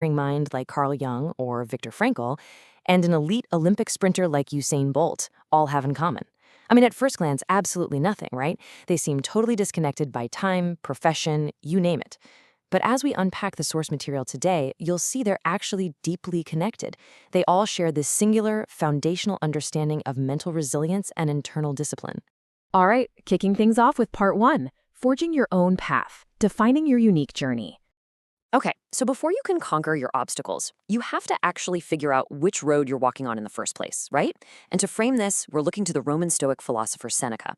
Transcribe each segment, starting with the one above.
mind like Carl Jung or Viktor Frankl, and an elite Olympic sprinter like Usain Bolt all have in common? I mean, at first glance, absolutely nothing, right? They seem totally disconnected by time, profession, you name it. But as we unpack the source material today, you'll see they're actually deeply connected. They all share this singular, foundational understanding of mental resilience and internal discipline. All right, kicking things off with part one, forging your own path, defining your unique journey. Okay, so before you can conquer your obstacles, you have to actually figure out which road you're walking on in the first place, right? And to frame this, we're looking to the Roman Stoic philosopher Seneca.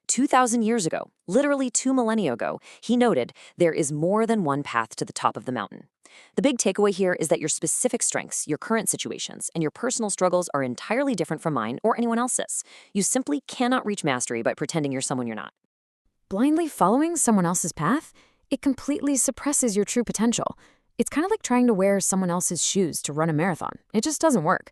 2,000 years ago, literally 2 millennia ago, he noted there is more than one path to the top of the mountain. The big takeaway here is that your specific strengths, your current situations, and your personal struggles are entirely different from mine or anyone else's. You simply cannot reach mastery by pretending you're someone you're not. Blindly following someone else's path? It completely suppresses your true potential. It's kind of like trying to wear someone else's shoes to run a marathon. It just doesn't work.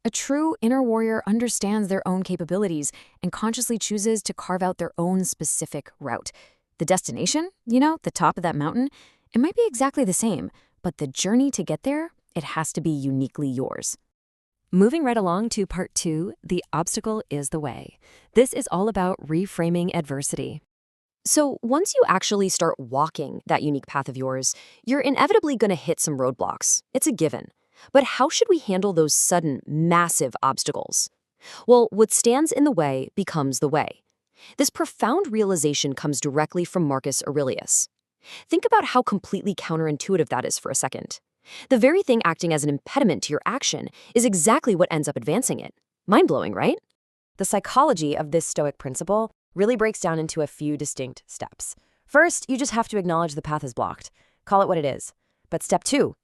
A true inner warrior understands their own capabilities and consciously chooses to carve out their own specific route. The destination, the top of that mountain, it might be exactly the same, but the journey to get there, it has to be uniquely yours. Moving right along to part two, the obstacle is the way. This is all about reframing adversity. So once you actually start walking that unique path of yours, you're inevitably going to hit some roadblocks. It's a given. But how should we handle those sudden, massive obstacles? Well, what stands in the way becomes the way. This profound realization comes directly from Marcus Aurelius. Think about how completely counterintuitive that is for a second. The very thing acting as an impediment to your action is exactly what ends up advancing it. Mind-blowing, right? The psychology of this Stoic principle really breaks down into a few distinct steps. First, you just have to acknowledge the path is blocked. Call it what it is. But step two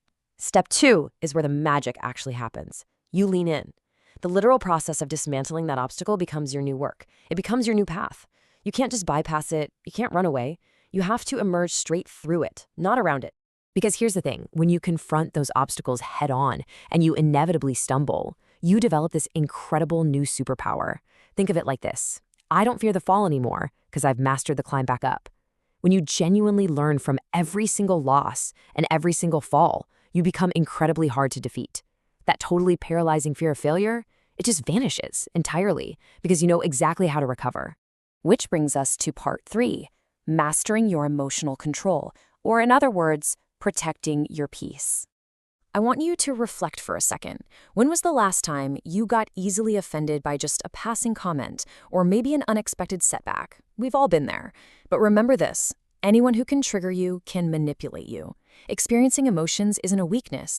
is where the magic actually happens. You lean in. The literal process of dismantling that obstacle becomes your new work. It becomes your new path. You can't just bypass it. You can't run away. You have to emerge straight through it, not around it. Because here's the thing, when you confront those obstacles head on and you inevitably stumble, you develop this incredible new superpower. Think of it like this. I don't fear the fall anymore because I've mastered the climb back up. When you genuinely learn from every single loss and every single fall, you become incredibly hard to defeat. That totally paralyzing fear of failure, it just vanishes entirely because you know exactly how to recover. Which brings us to part three, mastering your emotional control, or in other words, protecting your peace. I want you to reflect for a second. When was the last time you got easily offended by just a passing comment or maybe an unexpected setback? We've all been there. But remember this, anyone who can trigger you can manipulate you. Experiencing emotions isn't a weakness,